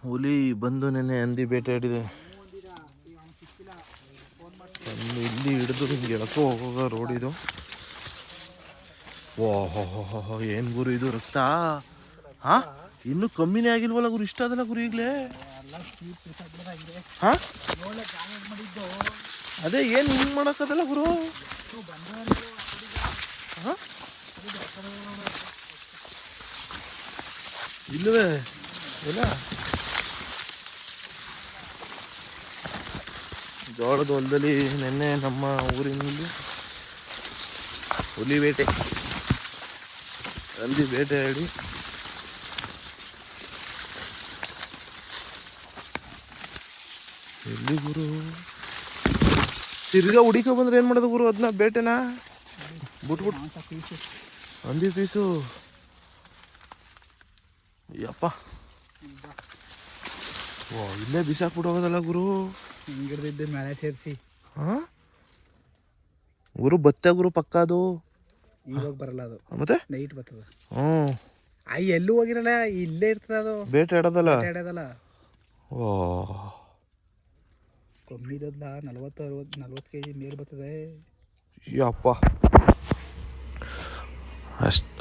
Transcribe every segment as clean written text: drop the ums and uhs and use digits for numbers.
ಹುಲಿ ಬಂದು ನೆನ್ನೆ ಹಂದಿ ಬೇಟೆಯಾಡಿದೆ. ಇಲ್ಲಿ ಹಿಡಿದು ಹಿಂಗೆ ಎಳ್ಕೊ ಹೋಗೋ ರೋಡ್ ಇದು. ಓಹೋ ಏನು ಗುರು ಇದು ರಕ್ತ? ಹಾ ಇನ್ನೂ ಕಮ್ಮಿನೇ ಆಗಿಲ್ವಲ್ಲ ಗುರು, ಇಷ್ಟ ಅದಲ್ಲ ಗುರು ಈಗಲೇ? ಹಾ ಅದೇ ಏನು ಹಿಂಗೆ ಮಾಡೋಕ್ಕದಲ್ಲ ಗುರು? ಹಾಂ ಇಲ್ಲವೇ ಇಲ್ಲ. ಜೋಳದ ಹೊಲದಲ್ಲಿ ನಿನ್ನೆ ನಮ್ಮ ಊರಿನಲ್ಲಿ ಹುಲಿ ಬೇಟೆ, ಹಂದಿ ಬೇಟೆಯಾಡಿ ಎಲ್ಲಿ ಗುರು ತಿರ್ಗಾ ಹುಡಿಕ ಬಂದ್ರೆ ಏನು ಮಾಡೋದು ಗುರು? ಅದನ್ನ ಬೇಟೆನಾ ಬಿಟ್ಬಿಟ್ಟು ಹಂದಿ ಪೀಸು ಯಪ್ಪ. ಓ ಇಲ್ಲೇ ಬಿಸಾಕ್ಬಿಟ್ಟು ಹೋಗೋದಲ್ಲ ಗುರು? ಹಿಂಗಿಡ್ದಿದ್ದೆ ಮಳೆ ಸೇರಿಸಿ. ಹಾಂ ಗುರು ಬತ್ತೆ ಗುರು ಪಕ್ಕ ಅದು. ಇವಾಗ ಬರಲ್ಲ ಅದು, ಮತ್ತೆ ನೈಟ್ ಬರ್ತದ. ಎಲ್ಲೂ ಹೋಗಿರಲ್ಲ, ಇಲ್ಲೇ ಇರ್ತದ ಅದು. ಬೇಟೆ ಆಡೋದಲ್ಲ. ಓ ಕಮ್ಮಿದಲ್ಲ, 40 kg ಮೇಲೆ ಬರ್ತದೆ. ಯಪ್ಪ.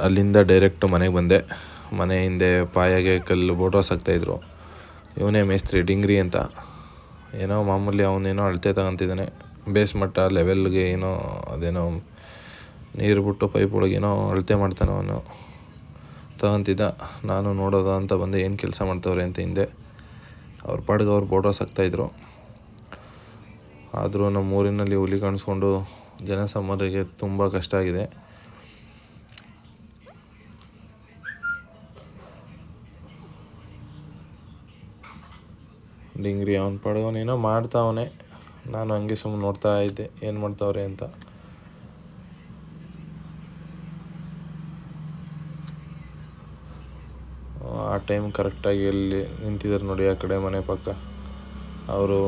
ಅಲ್ಲಿಂದ ಡೈರೆಕ್ಟ್ ಮನೆಗೆ ಬಂದೆ. ಮನೆ ಹಿಂದೆ ಪಾಯಾಗೆ ಕಲ್ಲು ಬೋಟೋಸ್ ಹಾಕ್ತಾಯಿದ್ರು. ಇವನೇ ಮೇಸ್ತ್ರಿ ಡಿಂಗ್ರಿ ಅಂತ. ಏನೋ ಮಾಮೂಲಿ ಅವನೇನೋ ಅಳತೆ ತಗೊಂತಿದ್ದಾನೆ. ಬೇಸ್ ಮಟ್ಟ ಲೆವೆಲ್ಗೆ ಏನೋ ಅದೇನೋ ನೀರು ಬಿಟ್ಟು ಪೈಪ್ ಒಳಗೆ ಏನೋ ಅಳತೆ ಮಾಡ್ತಾನೆ ಅವನು. ತಗೊಂತಿದ್ದ. ನಾನು ನೋಡೋದ ಅಂತ ಬಂದೆ, ಏನು ಕೆಲಸ ಮಾಡ್ತವ್ರೆ ಅಂತ ಹಿಂದೆ. ಅವ್ರ ಪಾಡಿಗೆ ಅವ್ರು ಬೋಟೋಸ್ ಹಾಕ್ತಾಯಿದ್ರು. ಆದರೂ ನಮ್ಮ ಊರಿನಲ್ಲಿ ಹುಲಿ ಕಾಣಿಸ್ಕೊಂಡು ಜನಸಾಮಾನ್ಯರಿಗೆ ತುಂಬ ಕಷ್ಟ ಆಗಿದೆ. ಡಿಂಗ್ರಿ ಅವನ ಪಾಡ್ಗವನೇನೋ ಮಾಡ್ತಾವನೆ. ನಾನು ಹಂಗೆ ಸುಮ್ಮನೆ ನೋಡ್ತಾ ಇದ್ದೆ ಏನು ಮಾಡ್ತಾವ್ರೆ ಅಂತ. ಆ ಟೈಮ್ ಕರೆಕ್ಟಾಗಿ ಎಲ್ಲಿ ನಿಂತಿದ್ದಾರೆ ನೋಡಿ, ಆ ಕಡೆ ಮನೆ ಪಕ್ಕ ಅವರು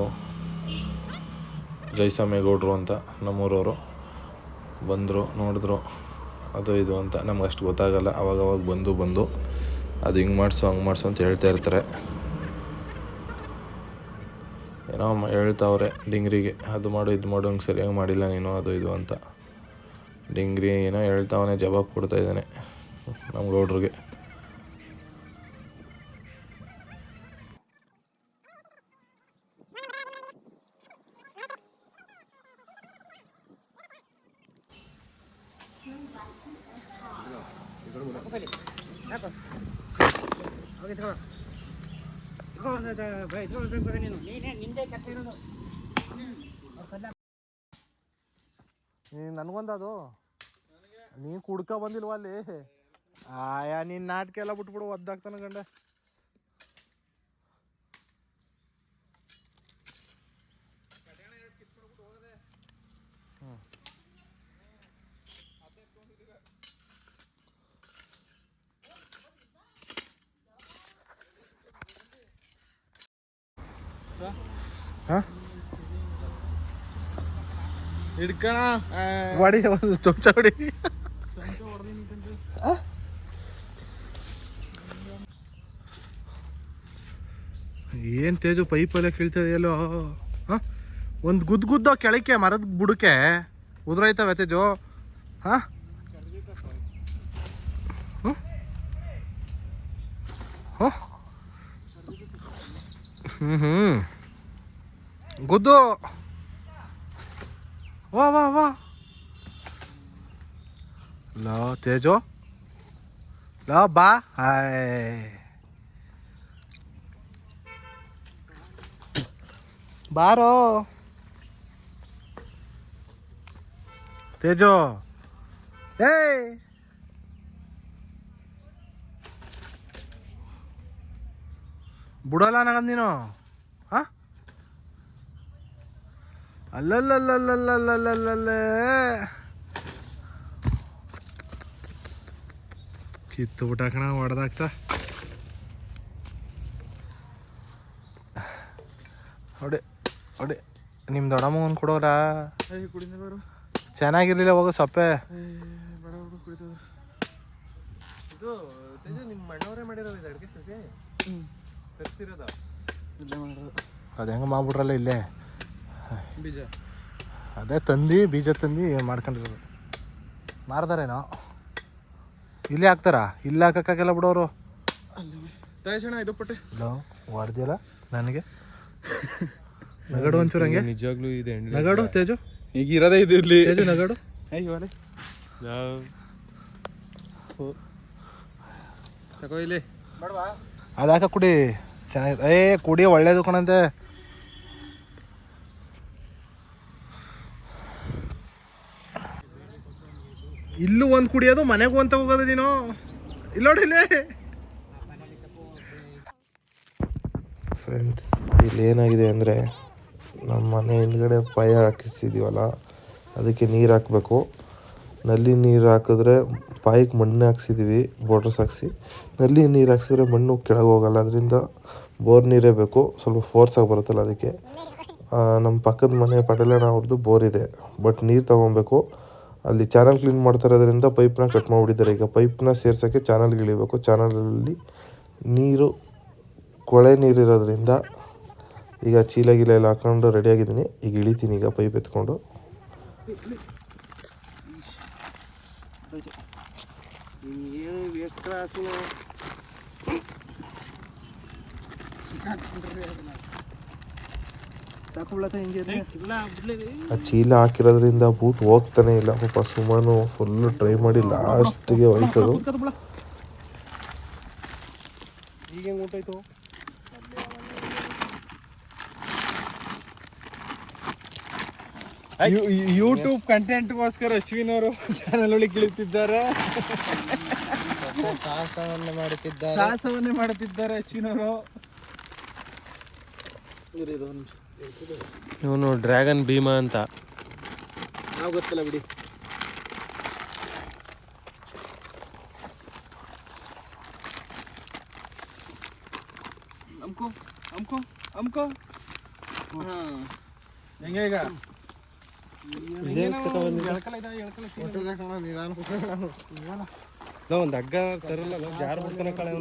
ಜೈಸಮೇಗೌಡರು ಅಂತ ನಮ್ಮೂರವರು ಬಂದರು, ನೋಡಿದ್ರು. ಅದು ಇದು ಅಂತ ನಮ್ಗೆ ಅಷ್ಟು ಗೊತ್ತಾಗಲ್ಲ. ಅವಾಗವಾಗ ಬಂದು ಅದು ಹಿಂಗೆ ಮಾಡಿಸು ಹಂಗೆ ಮಾಡಿಸು ಅಂತ ಹೇಳ್ತಾ ಇರ್ತಾರೆ. ಏನೋ ಹೇಳ್ತಾವ್ರೆ ಡಿಂಗ್ರಿಗೆ, ಅದು ಮಾಡು ಇದು ಮಾಡು, ಹಂಗೆ ಸರಿಯಾಗಿ ಮಾಡಿಲ್ಲ ನೀನು, ಅದು ಇದು ಅಂತ. ಡಿಂಗ್ರಿ ಏನೋ ಹೇಳ್ತಾವನೆ, ಜವಾಬು ಕೊಡ್ತಾಯಿದ್ದಾನೆ ನಮ್ಮ ಗೌಡ್ರಿಗೆ. ನನಗೊಂದದು ನೀನು ಕುಡ್ಕ ಬಂದಿಲ್ವ ಅಲ್ಲಿ? ಆಯಾ ನೀನು ನಾಟಕ ಎಲ್ಲ ಬಿಟ್ಬಿಡು, ಒದ್ದಾಗ್ತಾನೆ ಗಂಡ. ಹಾಂ ಹಿಡ್ಕಣ ಹೊಡಿ, ಒಂದು ಚೊಂಚ ಹೊಡಿ. ಏನು ತೇಜು ಪೈಪಲ್ಲೇ ಕೀಳ್ತದೆಯಲ್ಲೋ? ಹಾಂ ಒಂದು ಗುದ್ದೋ ಕೆಳಕ್ಕೆ ಮರದ ಬುಡಕ್ಕೆ ಉದುರೈತವೆ ತೇಜು. ಹಾಂ ಗುದ್ದು. ವಾ ಲೋ ತೇಜು, ಲೋ ಬಾ. ಹಾಯ್ ಬಾರೋ ತೇಜು. ಏಯ್ ಬಿಡಲ್ಲ ನನಗೆ ನೀನು. ಹಾಂ ಅಲ್ಲಲ್ಲಲ್ಲಲ್ಲಲ್ಲಲ್ಲಲ್ಲೇ ಕಿತ್ತು ಬಿಟ್ಟಾಕಣ ಹೊಡೆದಾಗ್ತಾ. ಹೊಡೆ ನಿಮ್ಮ ದೊಡ್ಡಮ್ಮನ ಕೊಡೋರ ಚೆನ್ನಾಗಿರ್ಲಿಲ್ಲ, ಹೋಗೋ ಸಪ್ಪೆ. ಇದು ನಿಮ್ಮ ಮಣ್ಣವರೇ ಮಾಡಿರೋದು ಅಡುಗೆ ಸಸಿ? ಅದು ಹೆಂಗೆ ಮಾಡ್ಬಿಟ್ರಲ್ಲ ಇಲ್ಲೇ ಬೀಜ ಅದೇ ತಂದು ಬೀಜ ತಂದು ಮಾಡ್ಕೊಂಡಿರೋದು ಮಾರ್ದಾರೇನೋ ಇಲ್ಲೇ ಹಾಕ್ತಾರಾ ಇಲ್ಲಿ ಹಾಕೋಕ್ಕಾಗಲ್ಲ ಬಿಡೋರು ತಯಸಣ ಇದು ಪಟ್ಟೆ ಇಲ್ಲ ಹೊಡೆದಿಲ್ಲ ನನಗೆ ನಗಡು ಒಂಚೂರು ಹಂಗೆ ನಿಜವಾಗ್ಲೂ ಇದೆ ನಗಡು ತೇಜು ಈಗ ಇರೋದೇ ಇದು ಇರ್ಲಿ ತೇಜು ನಗಡು ತಗೋ ಇಲ್ಲಿ ಬೇಡವಾ ಅದು ಹಾಕ ಕುಡಿ ಚೆನ್ನಾಗಿದೆ ಕುಡಿ ಒಳ್ಳೇದು ಕಣಂತೆ ಇಲ್ಲೂ ಒಂದು ಕುಡಿಯೋದು ಮನೆಗೂ ಅಂತ ಹೋಗೋದು ನೀನು ಇಲ್ಲ ನೋಡಿ ಇಲ್ಲೇ ಫ್ರೆಂಡ್ಸ್ ಇಲ್ಲಿ ಏನಾಗಿದೆ ಅಂದರೆ ನಮ್ಮ ಮನೆ ಹಿಂದ್ಗಡೆ ಪಾಯ ಹಾಕಿಸಿದ್ದೀವಲ್ಲ ಅದಕ್ಕೆ ನೀರು ಹಾಕಬೇಕು ನಲ್ಲಿ ನೀರು ಹಾಕಿದ್ರೆ ಪಾಯಕ್ಕೆ ಮಣ್ಣು ಹಾಕ್ಸಿದ್ದೀವಿ ಬೋರ್ಡ್ರಸ್ ಹಾಕ್ಸಿ ನಲ್ಲಿ ನೀರು ಹಾಕ್ಸಿದ್ರೆ ಮಣ್ಣು ಕೆಳಗೆ ಹೋಗಲ್ಲ ಅದರಿಂದ ಬೋರ್ ನೀರೇ ಬೇಕು ಸ್ವಲ್ಪ ಫೋರ್ಸಾಗಿ ಬರುತ್ತಲ್ಲ ಅದಕ್ಕೆ ನಮ್ಮ ಪಕ್ಕದ ಮನೆ ಪಟೇಲಣ್ಣ ಅವ್ರದ್ದು ಬೋರ್ ಇದೆ ಬಟ್ ನೀರು ತೊಗೊಬೇಕು ಅಲ್ಲಿ ಚಾನಲ್ ಕ್ಲೀನ್ ಮಾಡ್ತಾ ಇರೋದ್ರಿಂದ ಪೈಪ್ನ ಕಟ್ ಮಾಡಿಬಿಟ್ಟಿದ್ದಾರೆ ಈಗ ಪೈಪ್ನ ಸೇರ್ಸೋಕ್ಕೆ ಚಾನಲ್ಗೆ ಇಳಿಬೇಕು ಚಾನಲಲ್ಲಿ ನೀರು ಕೊಳೆ ನೀರಿರೋದ್ರಿಂದ ಈಗ ಚೀಲ ಗಿಲ ಎಲ್ಲ ಹಾಕೊಂಡು ರೆಡಿಯಾಗಿದ್ದೀನಿ ಈಗ ಇಳಿತೀನಿ ಈಗ ಪೈಪ್ ಎತ್ಕೊಂಡು ಆ ಚೀಲ ಹಾಕಿರೋದ್ರಿಂದ ಬೂಟ್ ಹೋಗ್ತಾನೆ ಇಲ್ಲ ಪಾಪ ಸುಮ್ಮನು ಫುಲ್ಲು ಟ್ರೈ ಮಾಡಿ ಲಾಸ್ಟ್ಗೆ ಹೋಯ್ತದು ಈಗ ಹೆಂಗೆ ಊಟಾಯ್ತು ಯೂಟ್ಯೂಬ್ ಕಂಟೆಂಟ್ಗೋಸ್ಕರ ಅಶ್ವಿನ್ ಅವರು ಚಾನಲ್ ಒಳಗೆ ಇಳಿತಿದ್ದಾರೆ ಸಾಹಸವನ್ನೇ ಮಾಡುತ್ತಿದ್ದಾರೆ ಅಶ್ವಿನ್ ಅವರು ಇವನು ಡ್ರ್ಯಾಗನ್ ಭೀಮಾ ಅಂತ ನಾವು ಗೊತ್ತಲ್ಲ ಬಿಡಿ ಅಮ್ಕೋ ಅಮ್ಕೋ ಅಮ್ಕೋ ಹೆಂಗೆ ಈಗ ಒಂದು ಹಗ್ಗ ತರಲ್ಲ ಜಾರು ಬಿಡ್ತಾನೆ ಕಳೆ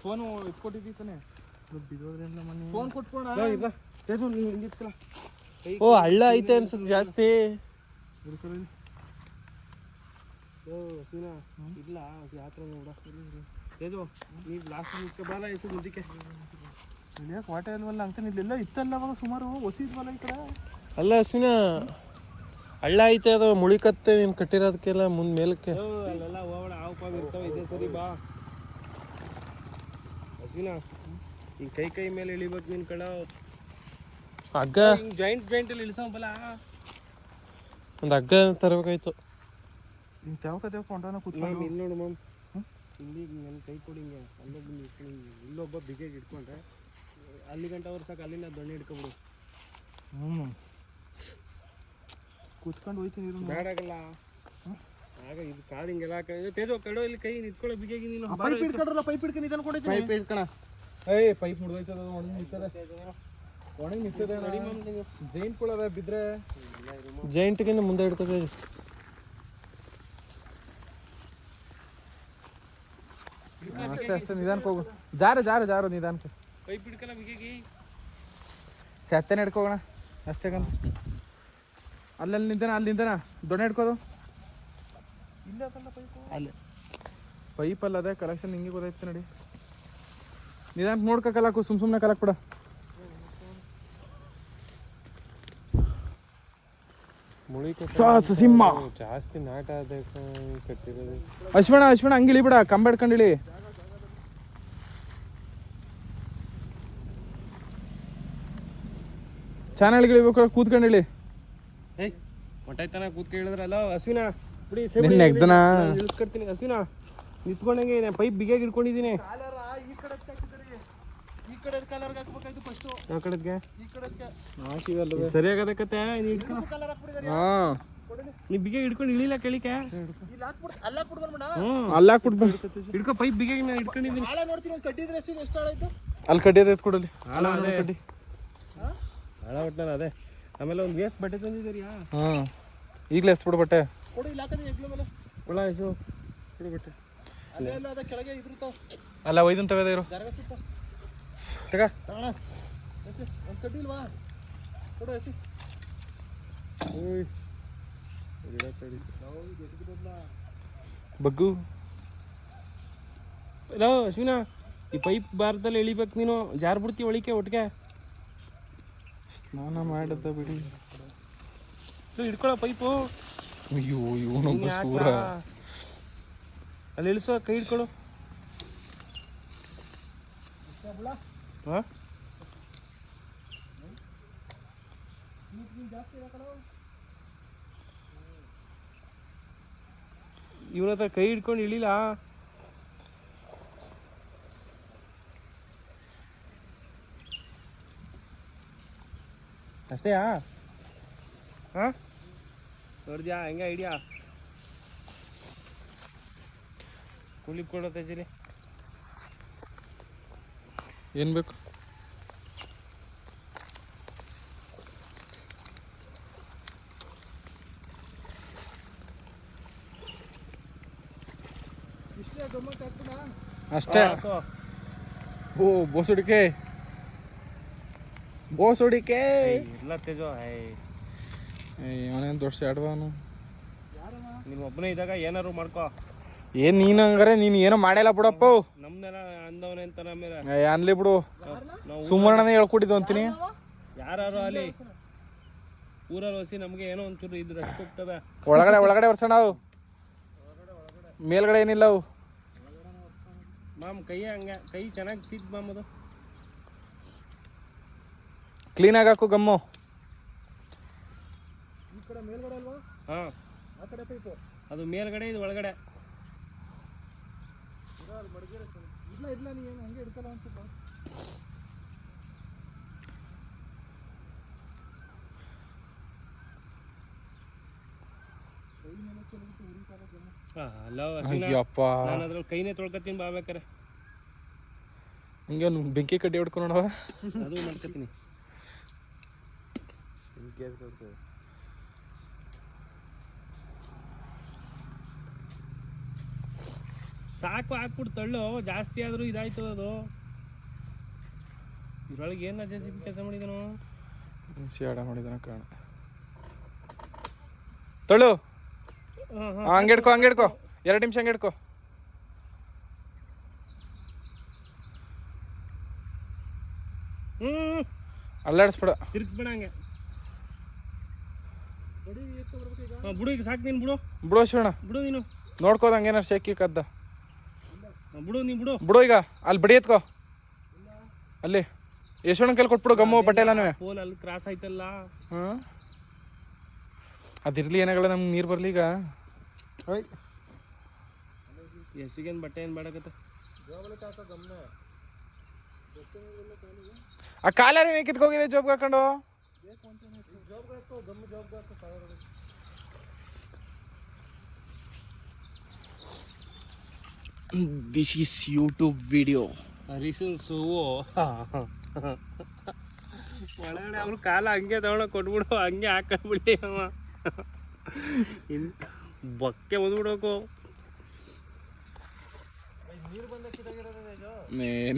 ಫೋನು ಇಟ್ಕೊಟ್ಟಿದ್ದೀ ತಾನೆ ಫೋನ್ ಕೊಟ್ಕೊಣ ಓ ಹಳ್ಳ ಐತೆ ಅನ್ಸುತ್ತೆ ಜಾಸ್ತಿ ಇಲ್ಲ ಯಾತ್ರ ತೇಜು ನೀವು ಲಾಸ್ಟ್ ಬಾಲ ಎಸು ಮುಂದಕ್ಕೆ ಇಳಿಯಕ್ಕೆ ವಾಟೆ ಇಲ್ವಲ್ಲ ಅಂತ ಇಲ್ಲೆಲ್ಲ ಇತ್ತಲ್ಲ ಅವಾಗ ಸುಮಾರು ಹೊಸಿದ್ವಲ್ಲ ಈ ಕಡೆ ಅಲ್ಲ ಅಶ್ವಿನ ಹಳ್ಳ ಐತೆ ಅದು ಮುಳಿಕತ್ತೆ ನೀನು ಕಟ್ಟಿರೋದಕ್ಕೆಲ್ಲ ಮುಂದೆ ಮೇಲಕ್ಕೆ ಅಲ್ಲೆಲ್ಲ ಹೋಗೋಣ ಹಾವು ಪಾವು ಇರ್ತಾವೆ ಇದೇ ಸರಿ ಬಾ ಅಶ್ವಿನ ಹಿಂಗೆ ಕೈ ಮೇಲೆ ಇಳಿಬೇಕು ನಿನ್ ಕಡ ಹಗ್ಗ ಜಾಯಿಂಟಲ್ಲಿ ಇಳಿಸೋಬಲ್ಲ ಒಂದು ಹಗ್ಗ ತರಬೇಕಾಯ್ತು ಹಿಂಗೆ ತೆವಕ ಹೊಂಟೋನ ಕೂತ್ಕೊಂಡು ಇಲ್ಲಿ ನೋಡು ಮ್ಯಾಮ್ ಇಲ್ಲಿ ನನ್ನ ಕೈ ಕೊಡಿ ಹಿಂಗೆ ಇಲ್ಲೊಬ್ಬ ಬಿಗಿಯಾಗಿ ಇಟ್ಕೊಂಡ್ರೆ ಅಲ್ಲಿ ಗಂಟ ಅವ್ರು ಸಾಕು ಅಲ್ಲಿಂದ ದೊಣ್ಣೆ ಹಿಡ್ಕೊಬಿಡು ಕೂತ್ಕೊಂಡು ಹೋಯ್ತೀನಿ ಬೇಡಾಗಲ್ಲ ಆಗ ಇದು ಕಾಲು ಹಿಂಗೆಲ್ಲ ತೇಜೋ ಕಡೋ ಇಲ್ಲಿ ಕೈ ನಿಂತ್ಕೊಳ್ಳೋ ಬಿಗಿಯಾಗಿ ನೀನು ಪೈಪ್ ಇಟ್ಕೊಂಡ್ರಲ್ಲ ಪೈಪ್ ಇಟ್ಕೊಂಡು ಇದನ್ನು ಕೊಡಿದ್ದೀನಿ ಪೈಪ್ ಇಟ್ಕೊಣ ಪೈಪ್ ಮುಡ್ದೋಯ್ತದ ಒಣಗಿ ನಿಂತದೆ ಒಣಗಿ ನಿಂತದೆ ಜೈಂಟ್ ಕೊಳವೆ ಬಿದ್ದರೆ ಜೈಂಟ್ಗಿಂತ ಮುಂದೆ ಹಿಡ್ಕೋತೀವಿ ಅಷ್ಟೇ ನಿಧಾನಕ್ಕೆ ಹೋಗು ಜಾರು ನಿಧಾನಕ್ಕೆ ಪೈಪ್ ಹಿಡ್ಕಲ್ಲ ಬಿಗಿಯಾಗಿ ಸತ್ತೇನೆ ಹಿಡ್ಕೋಗೋಣ ಅಷ್ಟೇ ಕಂತ ಅಲ್ಲಲ್ಲಿ ನಿಂತಾನ ದೊಣ್ಣೆ ಹಿಡ್ಕೋದು ಅಲ್ಲೇ ಪೈಪ್ ಅಲ್ಲ ಅದೇ ಕಲೆಕ್ಷನ್ ಹಿಂಗೆ ಗೊತ್ತಾಯ್ತು ನೋಡಿ ನಿಧಾನಕ್ಕೆ ನೋಡ್ಕೊ ಕಲಾಕು ಸುಮ್ಮನೆ ಕಲಾಕ್ ಬಿಡ ಸಿಂಹ ಜಾಸ್ತಿ ನಾಟ ಕಟ್ಟಿರೋದು ಅಶ್ವಣ ಹಂಗೆ ಇಳಿ ಬಿಡ ಕಂಬ ಹಿಡ್ಕೊಂಡು ಇಳಿ ಚಾನಲ್ಗೆ ಇಳಿಬೇಕು ಕೂತ್ಕೊಂಡು ಇಳಿ ಏಯ್ ಹೊಟ್ಟಾಯ್ತಾನ ಕೂತ್ಕೊಂಡು ಹೇಳಿದ್ರಲ್ಲ ಅಶ್ವಿನ ಬಿಡಿ ಇಳಿಸ್ಕೊಡ್ತೀನಿ ಅಶ್ವಿನ ನಿಂತ್ಕೊಂಡಂಗೆ ಪೈಪ್ ಬಿಗಿಯಾಗಿ ಹಿಡ್ಕೊಂಡಿದ್ದೀನಿ ಸರಿಯಾಗದ ಕತೆ ನೀ ಬಿಗಿಯಾಗಿ ಹಿಡ್ಕೊಂಡು ಇಳಿಲ್ಲ ಕೇಳಿಕೆ ಅಲ್ಲ ಕೊಡ್ಬ ಹಿಡ್ಕೊ ಪೈಪ್ ಬಿಗಿಯಾಗಿ ನಾನು ಹಿಡ್ಕೊಂಡಿದ್ದೀನಿ ಅಲ್ಲಿ ಕಡ್ಡಿ ಎತ್ ಕೊಡಲಿ ಕಡ್ಡಿ ಹಾಳ ಒಟ್ನಲ್ಲಿ ಅದೇ ಆಮೇಲೆ ಒಂದು ವೇಸ್ಟ್ ಬಟ್ಟೆ ತಂದಿದ್ದೀರಿಯಾ ಈಗಲೇ ಎಷ್ಟು ಬಿಡು ಬಟ್ಟೆ ಒಳ ಹೆಸರು ಬಿಡು ಬಟ್ಟೆ ಅಲ್ಲ ಒಯ್ದನ್ ತಗದ ಇರು ತಗ ಒಂದು ಕಡ್ಡಿಲ್ವಾ ಕೊಡು ಎಸಿ ಬಗ್ಗು ಹಲೋ ಅಶ್ವಿನಾ, ಈ ಪೈಪ್ ಭಾರತದಲ್ಲಿ ಎಳಿಬೇಕು ನೀನು, ಜಾರ್ ಬಿಡ್ತೀವಿ ಒಳಿಕೆ ಒಟ್ಟಿಗೆ. ಸ್ನಾನ ಮಾಡದ ಬಿಡಿ. ಹಿಡ್ಕೊಳ್ಳೋ ಪೈಪು. ಅಯ್ಯೋ ಇವನೊಬ್ಬ ಸೂರ. ಅಲ್ಲಿ ಇಳಿಸೋ, ಕೈ ಹಿಡ್ಕೊಳ್ಳು. ಹಾಂ ಇವನ ಹತ್ರ ಕೈ ಹಿಡ್ಕೊಂಡು ಇಳಿಲ್ಲ. ಅಷ್ಟೇಯಾ? ಹಾಂ ನೋಡಿದ್ಯಾ ಹೆಂಗೆ ಐಡಿಯಾ? ಕೂಲಿ ಕೊಡೋ ತಜರಿ ಏನು ಬೇಕು? ಅಷ್ಟೇ. ಓ ಬೋಸುಡಿಕೆ ಇಲ್ಲ ತೇಜೋ. ಅವನೇನು ದೊಡ್ಡ ಆಡ್ವಾನು. ನಿಮ್ಮ ಒಬ್ಬನೇ ಇದ್ದಾಗ ಏನಾರು ಮಾಡ್ಕೋ. ಏನ್ ನೀನು ಹಂಗಾರೆ ನೀನು ಏನೋ ಮಾಡಿಲ್ಲ ಬಿಡಪ್ಪ. ನಮ್ದೆಲ್ಲ ಅಂದವನೇ ಅಂತ ಆಮೇಲೆ ಅನ್ಲಿ ಬಿಡು. ಸುಮ್ಮನೆ ಹೇಳ್ಕೊಟ್ಟಿದ್ದು ಅಂತೀನಿ. ಯಾರು ಅಲ್ಲಿ ಊರಲ್ಲಿ ಹೊಸಿ ನಮಗೆ ಏನೋ ಒಂಚೂರು ಇದು ರೆಸ್ಪೆಕ್ಟ್ ಅದ. ಒಳಗಡೆ ಒರ್ಸೋಣ ಅವು, ಮೇಲ್ಗಡೆ ಏನಿಲ್ಲ ಅವು. ಮಾಮ್ ಕೈ ಹಂಗೆ ಕೈ ಚೆನ್ನಾಗಿ ಸಿದ್ ಮಾಮ್. ಅದು ಕ್ಲೀನಾಗಿ ಹಾಕು ಗಮ್ಮು. ಹಾಂ ಅದು ಮೇಲ್ಗಡೆ, ಇದು ಒಳಗಡೆ. ಇಲ್ಲ ನೀನು ಹಂಗೆ ಹಿಡ್ಕಲ್ಲ ಅನ್ಸುತ್ತ. ಅಯ್ಯಪ್ಪ, ನಾನು ಅದ್ರಲ್ಲಿ ಕೈನೇ ತೊಳ್ಕೊತೀನಿ ಬಾಬೇಕಾರೆ. ಹಂಗೆ ಬೆಂಕಿ ಕಡ್ಡಿ ಹೊಡ್ಕೊಂಡು ಅದು ಮಾಡ್ಕೊತೀನಿ. ಸಾಕು ಹಾಕ್ಬಿಟ್ಟು ತಳ್ಳು, ಜಾಸ್ತಿ ಆದರೂ ಇದಾಯ್ತದ ಅದು. ಇದ್ರೊಳಗೆ ಏನು ಜಾಸ್ತಿ ಕೆಲಸ ಮಾಡಿದನು. ಸಿಯಾಡ ಮಾಡಿದನ ಕಾರಣ. ತಳ್ಳು. ಹಂಗೆ ಹಿಡ್ಕೊ 2 ನಿಮಿಷ ಹಂಗೆ ಹಿಡ್ಕೊ. ಅಲ್ಲಾಡಿಸ್ಬಿಡ, ತಿರ್ಗಿಸ್ಬೇಡ ಹಂಗೆ. ಬಿಡು ಈಗ ಸಾಕು. ನೀನು ಬಿಡು ಶಿವಣ್ಣ, ಬಿಡು ನೀನು. ನೋಡ್ಕೋದ ಹಂಗೇನಾರು ಶೇಕಿ ಕದ್ದ. ಬಿಡು ಈಗ ಅಲ್ಲಿ ಬಡಿ ಎತ್ಕೋ. ಅಲ್ಲಿ ಯಶೋಣ್ಣನ ಕೈಲಿ ಕೊಟ್ಬಿಡು ಗಮ್ಮು ಬಟ್ಟೆಲ್ಲಾನು. ಪೋಲ್ ಅಲ್ಲಿ ಕ್ರಾಸ್ ಆಯ್ತಲ್ಲ. ಹಾಂ ಅದಿರ್ಲಿ, ಏನಾಗಲ್ಲ. ನಮ್ಗೆ ನೀರು ಬರಲಿ ಈಗ. ಎಸಿಗೇನು ಬಟ್ಟೆ ಏನು ಮಾಡಕತ್ತ. ಆ ಕಾಲಾರ ಕಿತ್ಕೋಗಿದೆ ಜೋಬ್ಗೆ ಹಾಕೊಂಡು. This is YouTube video. ಹರೀಶನ್ ಸೂವು ಒಳಗಡೆ ಅವ್ನು ಕಾಲ ಹಂಗೆ ತಗೊಂಡ ಕೊಟ್ಬಿಡು, ಹಂಗೆ ಹಾಕೊಂಡ್ಬಿಡಿ. ಅವ ಬಕ್ಕೆ ಬಂದ್ಬಿಡೋಕು.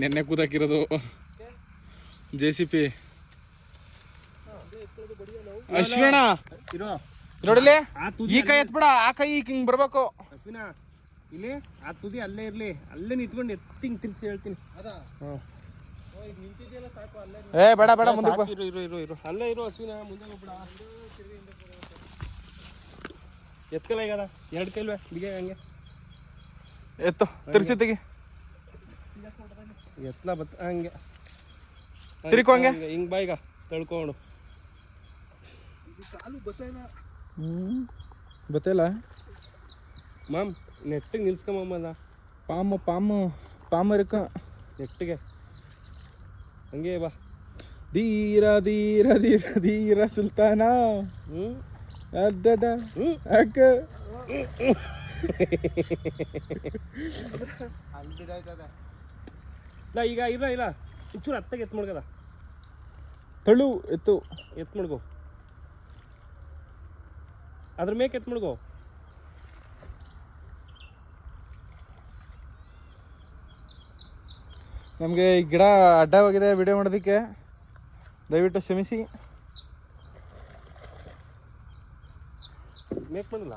ನೆನ್ನೆ ಕೂದಾಕಿರೋದು JCP. ಅಶ್ವಿನ ನೋಡಲಿ, ಈ ಕೈ ಎತ್ಬಿಡ, ಆ ಕೈ ಹಿಂಗ್ ಬರ್ಬೇಕು. ಅಶ್ವಿನ ಇಲ್ಲಿ ಆ ತುದಿ ಅಲ್ಲೇ ಇರ್ಲಿ, ಅಲ್ಲೇ ನಿಂತ್ಕೊಂಡು ಎತ್ತಿಂಗ್ ತಿರ್ಗಿಸಿ ಹೇಳ್ತೀನಿ. ಬೇಡ ಮುಂದಕ್ಕೆ ಇರು ಅಲ್ಲೇ ಇರು ಅಶ್ವಿನ, ಮುಂದೆ ಹೋಗ್ಬಿಡ. ಎತ್ಕಲ್ಲ ಈಗ 2 ಕೈಲ್ವೇ ಬಿಗೆ ಹಂಗೆ ಎತ್ತು ತಿರ್ಸಿ ತೆಗಿ. ಎತ್ಲ ಬತ್ತ ಹಂಗೆ ತಿರ್ಕೊ ಹಂಗೆ ಹಿಂಗ್ ಬಾಯಿಗ ತಳ್ಕೊಂಡು. ಬತ್ತಿಲ್ಲ ಮಾಮ್, ನೆಟ್ಟಿಗೆ ನಿಲ್ಸ್ಕೊಂಬಲ್ಲ. ಪಾಮ ಇರಕ್ಕ ನೆಟ್ಟಿಗೆ ಹಂಗೆ ಬಾ. ಧೀರ ಧೀರ ಧೀರ ಧೀರ ಸುಲ್ತಾನ. ಅಡ್ಡಡ ಅಕ್ಕ ಈಗ ಇಲ್ಲ ಒಂಚೂರು ಅತ್ತಾಗ ಎತ್ ಮಾಡ್ಕದ. ತಳು ಎತ್ತು ಎತ್ ಮಾಡ್ಕೋ, ಅದ್ರ ಮೇಕ್ ಎತ್ ಮಾಡ್ಕೋ. ನಮಗೆ ಈ ಗಿಡ ಅಡ್ಡ ಹೋಗಿದೆ ವಿಡಿಯೋ ಮಾಡೋದಕ್ಕೆ, ದಯವಿಟ್ಟು ಕ್ಷಮಿಸಿ. ಮೇಕ್ ಬಂದಿಲ್ಲ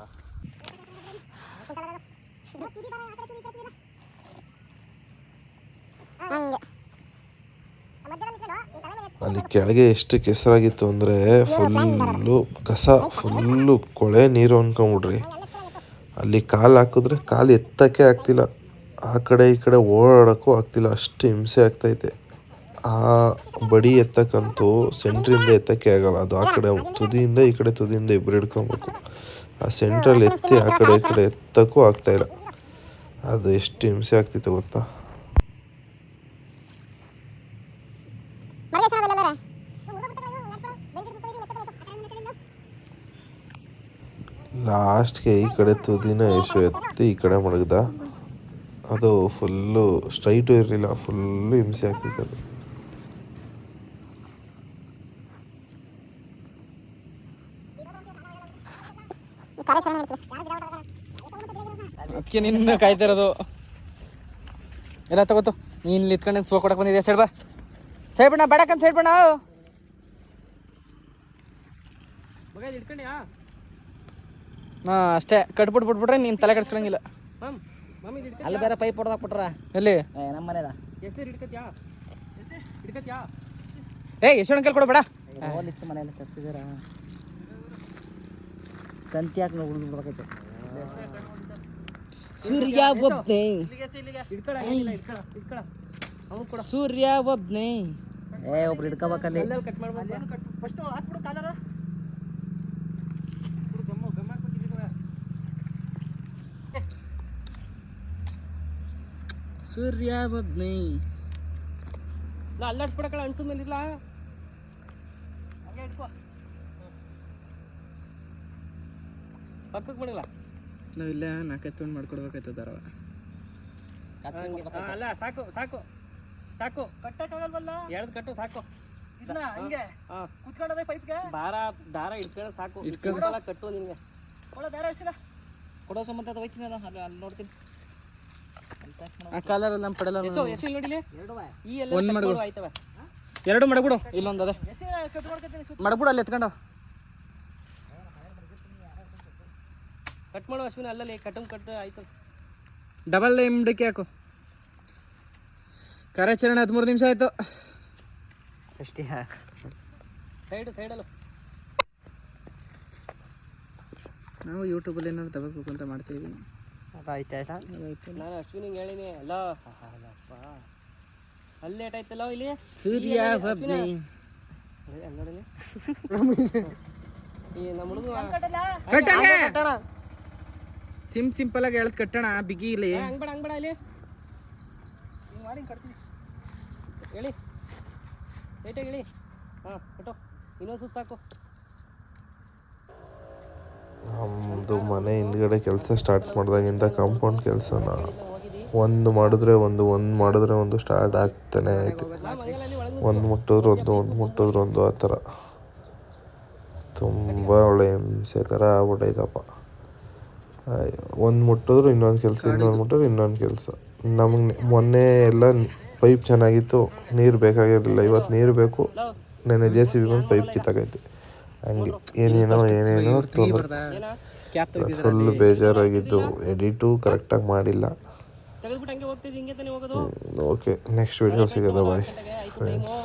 ಅಲ್ಲಿ ಕೆಳಗೆ ಎಷ್ಟು ಕೆಸರಾಗಿತ್ತು ಅಂದರೆ ಫುಲ್ಲು ಕಸ, ಫುಲ್ಲು ಕೊಳೆ ನೀರು ಅಂದ್ಕೊಂಬಿಡ್ರಿ. ಅಲ್ಲಿ ಕಾಲು ಹಾಕಿದ್ರೆ ಕಾಲು ಎತ್ತಕ್ಕೆ ಆಗ್ತಿಲ್ಲ, ಆ ಕಡೆ ಈ ಕಡೆ ಓಡಾಡೋಕ್ಕೂ ಆಗ್ತಿಲ್ಲ, ಅಷ್ಟು ಹಿಂಸೆ ಆಗ್ತೈತೆ. ಆ ಬಡಿ ಎತ್ತಕ್ಕಂತೂ ಸೆಂಟ್ರಿಂದ ಎತ್ತಕ್ಕೆ ಆಗಲ್ಲ, ಅದು ಆ ಕಡೆ ತುದಿಯಿಂದ ಈ ಕಡೆ ತುದಿಯಿಂದ ಇಬ್ಬರು ಹಿಡ್ಕೊಬೇಕು. ಆ ಸೆಂಟ್ರಲ್ಲಿ ಎತ್ತಿ ಆ ಕಡೆ ಈ ಕಡೆ ಎತ್ತಕ್ಕೂ ಆಗ್ತಾಯಿಲ್ಲ. ಅದು ಎಷ್ಟು ಹಿಂಸೆ ಆಗ್ತಿತ್ತು ಗೊತ್ತಾ. ಲಾಸ್ಟ್ಗೆ ಈ ಕಡೆ ತುದಿನ ಎಷ್ಟು ಎತ್ತಿ ಈ ಕಡೆ ಮಡಗ್ದ. ಅದು ಫುಲ್ಲು ಸ್ಟ್ರೈಟು ಇರಲಿಲ್ಲ, ಫುಲ್ಲು ಹಿಂಸೆ ಆಗ್ತಿತ್ತು ಅದು. ಅದಕ್ಕೆ ನಿನ್ನ ಕಾಯ್ತಾ ಇರೋದು. ಎಲ್ಲ ತಗೋತು, ನೀನು ನಿತ್ಕೊಂಡು ಸೋ ಕೊಡಕ್ಕೆ ಬಂದಿದ್ಯಾ. ಸೈಡ್ ಬಾ, ಸೈಡ್ ಬಣ್ಣ ಬೇಡಕ್ಕಂತ ಸೈಡ್ ಬಣ್ಣ. ಮಗ ಇದು ಇಟ್ಕೊಂಡ್ಯಾ? ಹಾಂ ಅಷ್ಟೇ, ಕಟ್ಬಿಟ್ಬಿಟ್ಬಿಟ್ರೆ ನೀನು ತಲೆ ಕೆಡಿಸ್ಕೊಳಂಗಿಲ್ಲ. ಮಮ್ಮಿ ಇದು ಅಲ್ಲಿ ಬೇರೆ ಪೈಪ್ ಹೊಡೆದಾಕ್ ಬಿಟ್ರ ಎಲ್ಲಿ ನಮ್ಮ ಮನೇದ ಹೆಸರು ಹಿಡ್ಕತ್ಯಾ? ಹಿಡ್ಕತ್ಯಾ? ಯಶೋಣ ಕಲ್ ಕೊಡು ಬೇಡ. ಹೋಲಿತ್ತು ಮನೆಯಲ್ಲಿ ತರ್ಸಿದಾರ ತಂತಿ ಹಾಕಿ ನಾವು ಉಳಿದು ಬಿಡ್ಬೇಕೈತೆ. ಸೂರ್ಯ ಒಬ್ನೇ, ಹಿಡ್ಕೊಳ ಹಿಡ್ಕೊಳ ಅವ್ನು ಕೂಡ ಸೂರ್ಯ ಒಬ್ನೇ. ಒಬ್ರು ಹಿಡ್ಕೋಬೇಕಲ್ಲಿ. ಅಲ್ಲಲ್ಲಿ ಕಟ್ ಮಾಡ್ಬೋದು. First ಹಾಕ್ಬಿಡು cholera. ಸೂರ್ಯ ಒಬ್ನೇ. ಅಲ್ಲಾಡ್ಸ್ಬಿಡಕಳ ಅನ್ಸದ ಮೇಲೆ ಇಲ್ಲ. ಹಂಗೆ ಇಟ್ಕೋ. ಪಕ್ಕಕ್ಕೆ ಬಿಡಲ್ಲ. ನಾವಿಲ್ಲ ನಾಲ್ಕೈದು ಮಾಡ್ಕೊಡ್ಬೇಕಾಯ್ತದಾರವ. ಅಲ್ಲ ಸಾಕು ಸಾಕು ಸಾಕು, ಕಟ್ಟಕ್ಕಾಗಲ್ವಲ್ಲ ಎಳ್ದು ಕಟ್ಟು ಸಾಕು. ಇದನ್ನ ಹಿಂಗೆ ಹಾ ಕುತ್ಕೊಳ್ಳೋದೇ ಪೈಪ್ಗೆ. ದಾರ ಇಟ್ಕೊಂಡು ಸಾಕು. ಇಟ್ಕೊಂಡು ಇಟ್ಕೊಂಡಲ್ಲ ಕಟ್ಟು ನಿನ್ಗೆ. ಒಳ್ಳೆ ದಾರ ಎಸಿರ. ಕೊಡೋ ಸಂಬಂಧ ಅದು ಹೋಯ್ತೀನಿ ನಾನು, ಅಲ್ಲಿ ನೋಡ್ತೀನಿ. ಆ ಕಾಲರಲ್ಲಿ ನಮ್ಮ ಪಡೆಲ್ಲ ಎಷ್ಟು ನೋಡಿಲಿ ಈ ಎಲ್ಲ ಒಂದ್ ಮಡಗು. ಆಯ್ತವ. ಎರಡು ಮಡಗ್ಬಿಡು, ಇಲ್ಲೊಂದು ಅದೇ ಎಸಿರ ಕಟ್ ಮಾಡ್ಕೊತೀನಿ ಸುತ್ತ. ಮಡಗ್ಬಿಡು ಅಲ್ಲಿ ಎತ್ಕೊಂಡು. ಕಟ್ ಮಾಡು ಅಶ್ವಿನ, ಅಲ್ಲಲ್ಲಿ ಕಟ್ಟು ಆಯ್ತು. ಡಬಲ್ ಇಮ್ಡಕ್ಕೆ ಹಾಕು. ಕಾರ್ಯಾಚರಣೆ 13 ನಿಮಿಷ ಆಯಿತು ಅಷ್ಟೇ. ಸೈಡಲ್ಲ ನಾವು ಯೂಟ್ಯೂಬಲ್ಲಿ ಏನಾದ್ರು ತಗೋಬೇಕು ಅಂತ ಮಾಡ್ತೀವಿ. ಆಯ್ತಾಯ್ತಾ ನಾನು ಅಶ್ವಿನಿಗೆ ಹೇಳಿನಿ. ಅಲ್ಲ ಅಲ್ಲಪ್ಪ ಅಲ್ಲಿ ಲೇಟ್ ಆಯ್ತಲ್ಲ ಇಲ್ಲಿ. ಸೂರ್ಯ ಒಬ್ನೇ. ನೋಡಿಲಿ ಈ ನಮ್ಮ ಹುಡುಗ ಕಟ್ಟಲ್ಲ. ಸಿಂಪಲ್ ಆಗಿ ಹೇಳ್ದು ಕಟ್ಟೋಣ, ಬಿಗಿ ಇಲ್ಲಿ. ಹಂಗ್ಬೇಡ ಇಲ್ಲಿ ಹಿಂಗೆ ಮಾಡಿ ಹಿಂಗೆ ಕಟ್ತೀನಿ. ಹೇಳಿ ಲೈಟಾಗಿ ಹೇಳಿ. ಹಾಂ ಕಟ್ಟು, ಇನ್ನೊಂದು ಸುತ್ತಾಕು. ನಮ್ಮದು ಮನೆ ಹಿಂದ್ಗಡೆ ಕೆಲಸ ಸ್ಟಾರ್ಟ್ ಮಾಡಿದಾಗಿಂದ ಕಾಂಪೌಂಡ್ ಕೆಲಸನ ಒಂದು ಮಾಡಿದ್ರೆ ಒಂದು ಸ್ಟಾರ್ಟ್ ಆಗ್ತಾನೆ ಆಯಿತು. ಒಂದು ಮುಟ್ಟಿದ್ರೆ ಒಂದು ಆ ಥರ ತುಂಬ ಒಳ್ಳೆ ಹಿಂಸೆ ಥರ ಆಗ್ಬಿಟ್ಟೈತಪ್ಪ. ಒಂದು ಮುಟ್ಟಿದ್ರು ಇನ್ನೊಂದು ಕೆಲಸ, ಇನ್ನೊಂದು ಕೆಲಸ. ನಮಗೆ ಮೊನ್ನೆ ಎಲ್ಲ ಪೈಪ್ ಚೆನ್ನಾಗಿತ್ತು, ನೀರು ಬೇಕಾಗಿರಲಿಲ್ಲ. ಇವತ್ತು ನೀರು ಬೇಕು, ನೆನ್ನೆ JCB ಬಂದು ಪೈಪ್ ಕಿತ್ತಾಗೈತೆ. ಹಂಗೆ ಏನೇನೋ ಫುಲ್ ಬೇಜಾರಾಗಿದ್ದು. ಎಡಿಟು ಕರೆಕ್ಟಾಗಿ ಮಾಡಿಲ್ಲ. ತೆಗೆದ್ಬಿಟ್ಟು ಹಂಗೆ ಹೋಗ್ತಿದ್ದು, ಹಿಂಗೆ ತಾನೇ ಹೋಗೋದು. ಓಕೆ, ನೆಕ್ಸ್ಟ್ ವಿಡಿಯೋ ಸಿಗೋದು. Bye friends.